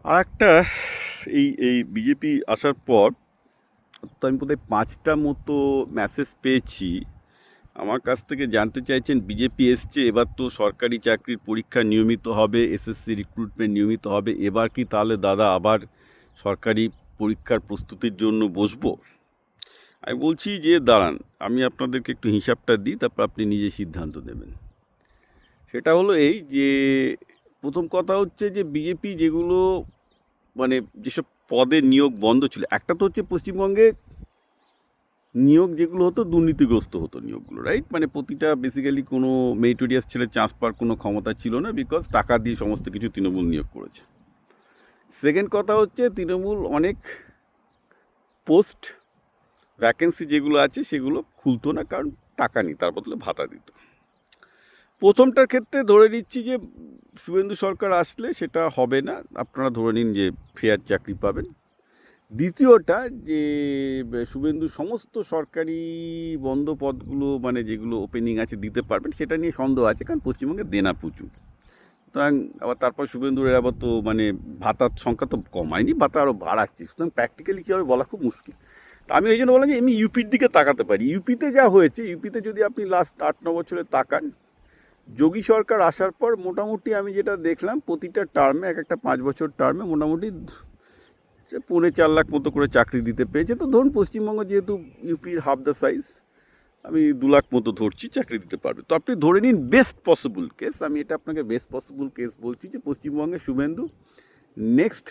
আর একটা, এই বিজেপি আসার পর তো আমি বোধহয় 5টা মতো মেসেজ পেয়েছি। আমার কাছ থেকে জানতে চাইছেন বিজেপি এসছে, এবার তো সরকারি চাকরির পরীক্ষা নিয়মিত হবে, এসএসসি রিক্রুটমেন্ট নিয়মিত হবে, এবার কি তাহলে দাদা আবার সরকারি পরীক্ষার প্রস্তুতির জন্য বসবো? আমি বলছি যে দাঁড়ান, আমি আপনাদেরকে একটু হিসাবটা দিই, তারপর আপনি নিজে সিদ্ধান্ত নেবেন। সেটা হলো এই যে, প্রথম কথা হচ্ছে যে বিজেপি যেগুলো মানে যেসব পদে নিয়োগ বন্ধ ছিল, একটা তো হচ্ছে পশ্চিমবঙ্গে নিয়োগ যেগুলো হতো দুর্নীতিগ্রস্ত হতো নিয়োগগুলো, রাইট? মানে প্রতিটা বেসিক্যালি কোনো মেরিটোরিয়াস ছেলে চান্স পাওয়ার কোনো ক্ষমতা ছিল না, বিকজ টাকা দিয়ে সমস্ত কিছু তৃণমূল নিয়োগ করেছে। সেকেন্ড কথা হচ্ছে তৃণমূল অনেক পোস্ট ভ্যাকেন্সি যেগুলো আছে সেগুলো খুলতো না, কারণ টাকা নেই, তার বদলে ভাতা দিত। প্রথমটার ক্ষেত্রে ধরে নিচ্ছি যে শুভেন্দু সরকার আসলে সেটা হবে না, আপনারা ধরে নিন যে ফেয়ার চাকরি পাবেন। দ্বিতীয়টা যে শুভেন্দু সমস্ত সরকারি বন্ধ পদগুলো মানে যেগুলো ওপেনিং আছে দিতে পারবেন, সেটা নিয়ে সন্দেহ আছে, কারণ পশ্চিমবঙ্গে দেনা প্রচুর। সুতরাং আবার তারপর শুভেন্দুর আবার তো মানে ভাতার সংখ্যা তো কমায়নি, ভাতা আরও বাড়াচ্ছে, সুতরাং প্র্যাকটিক্যালি কী হবে বলা খুব মুশকিল। তা আমি ওই জন্য বললাম যে এমনি ইউপির দিকে তাকাতে পারি। ইউপিতে যা হয়েছে, ইউপিতে যদি আপনি লাস্ট 8-9 বছরে তাকান, যোগী সরকার আসার পর মোটামুটি আমি যেটা দেখলাম প্রতিটা টার্মে, এক একটা 5 বছর টার্মে মোটামুটি 4.5 লাখ মতো করে চাকরি দিতে পেরেছে। তো ধরুন পশ্চিমবঙ্গ যেহেতু ইউপির হাফ দ্য সাইজ, আমি 2 লাখ মতো ধরছি চাকরি দিতে পারবে। তো আপনি ধরে নিন বেস্ট পসিবল কেস, আমি এটা আপনাকে বেস্ট পসিবল কেস বলছি, যে পশ্চিমবঙ্গে শুভেন্দু নেক্সট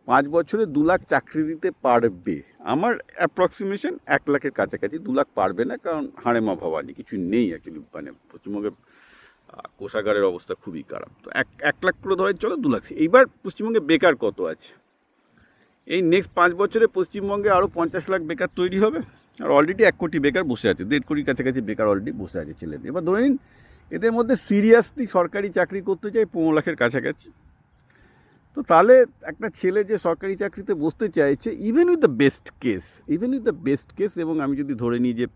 5 বছরে 2 লাখ চাকরি দিতে পারবে। আমার অ্যাপ্রক্সিমেশন 1 লাখের কাছাকাছি। 2 লাখ পারবে না, কারণ হাড়ে মা ভবানি কিছু নেই অ্যাকচুয়ালি, মানে পশ্চিমবঙ্গে কোষাগারের অবস্থা খুবই খারাপ। তো 1 লাখ করে ধরে চলো 2 লাখ। এইবার পশ্চিমবঙ্গে বেকার কত আছে? এই নেক্সট 5 বছরে পশ্চিমবঙ্গে আরও 50 লাখ বেকার তৈরি হবে, আর অলরেডি 1 কোটি বেকার বসে আছে, 1.5 কোটির কাছাকাছি বেকার অলরেডি বসে আছে ছেলে। এবার ধরে নিন এদের মধ্যে সিরিয়াসলি সরকারি চাকরি করতে চাই 15 লাখের কাছাকাছি। তো তাহলে একটা ছেলে যে সরকারি চাকরিতে বসতে চাইছে, even with the best case, এবং আমি যদি ধরে নিই যে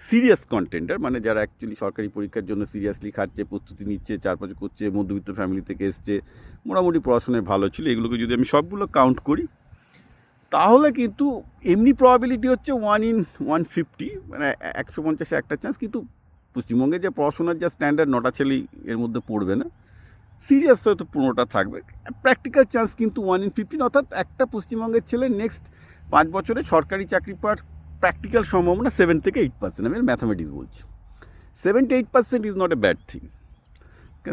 সিরিয়াস কন্টেন্টার, মানে যারা অ্যাকচুয়ালি সরকারি পরীক্ষার জন্য সিরিয়াসলি খাচ্ছে, প্রস্তুতি নিচ্ছে, 4-5 করছে, মধ্যবিত্ত ফ্যামিলি থেকে এসছে, মোটামুটি পড়াশোনায় ভালো ছিল, এগুলোকে যদি আমি সবগুলো কাউন্ট করি, তাহলে কিন্তু এমনি প্রবাবিলিটি হচ্ছে 1/150, মানে 150-এ একটা চান্স। কিন্তু পশ্চিমবঙ্গে যে পড়াশোনার যা স্ট্যান্ডার্ড, 9টা ছেলেই এর মধ্যে পড়বে না, সিরিয়াস হয়তো 15টা থাকবে। প্র্যাকটিক্যাল চান্স কিন্তু 1/15, অর্থাৎ একটা পশ্চিমবঙ্গের ছেলে নেক্সট 5 বছরে সরকারি চাকরি পাওয়ার প্র্যাকটিক্যাল সম্ভাবনা 7-8%। আমি ম্যাথামেটিক্স বলছি, 7-8% is not a bad thing.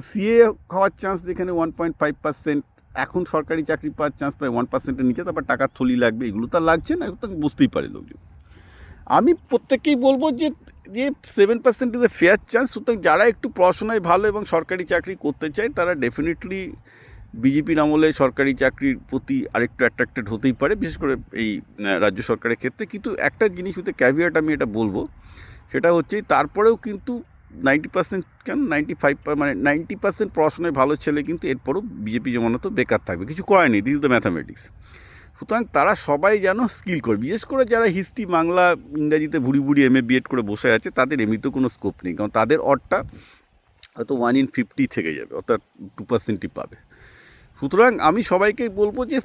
CA হওয়ার চান্স যেখানে 1.5%, এখন সরকারি চাকরি পাওয়ার চান্স প্রায় 1%-এর নিচে, তারপর টাকার থলি লাগবে, এগুলো তো লাগছে না, এগুলো তো বুঝতেই পারে লোকজন। আমি প্রত্যেককেই বলবো যে 7% ইজ এ ফেয়ার চান্স। সুতরাং যারা একটু পড়াশোনায় ভালো এবং সরকারি চাকরি করতে চায়, তারা ডেফিনেটলি বিজেপির আমলে সরকারি চাকরির প্রতি আরেকটু অ্যাট্রাক্টেড হতেই পারে, বিশেষ করে এই রাজ্য সরকারের ক্ষেত্রে। কিন্তু একটা জিনিস হতে ক্যাভিয়াট আমি এটা বলবো, সেটা হচ্ছে তারপরেও কিন্তু 90%, কেন 95, মানে 90% পড়াশোনায় ভালো ছেলে কিন্তু এরপরও বিজেপি জমানত বেকার থাকবে, কিছু করায়নি, দিস ইজ দ্য ম্যাথামেটিক্স। সুতরাং তারা সবাই যেন স্কিল করে, বিশেষ করে যারা হিস্ট্রি, বাংলা, ইংরাজিতে ভুড়ি ভুড়ি MA BEd করে বসে আছে, তাদের এমনিতেও কোনো স্কোপ নেই, কারণ তাদের অডটা হয়তো 1/50 থেকে যাবে, অর্থাৎ 2%ই পাবে। সুতরাং আমি সবাইকেই বলবো যে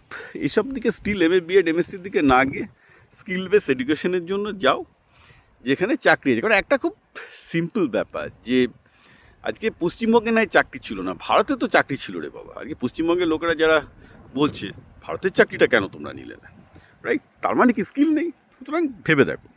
এসব দিকে স্টিল MA BEd MSCর দিকে না গিয়ে স্কিল বেস এডুকেশনের জন্য যাও, যেখানে চাকরি আছে। কারণ একটা খুব সিম্পল ব্যাপার, যে আজকে পশ্চিমবঙ্গে নাই চাকরি ছিল না, ভারতে তো চাকরি ছিল রে বাবা। আজকে পশ্চিমবঙ্গের লোকেরা যারা বলছে ভারতের চাকরিটা কেন তোমরা নিলে না, রাইট? তার মানে কি স্কিল নেই? সুতরাং ভেবে দেখো।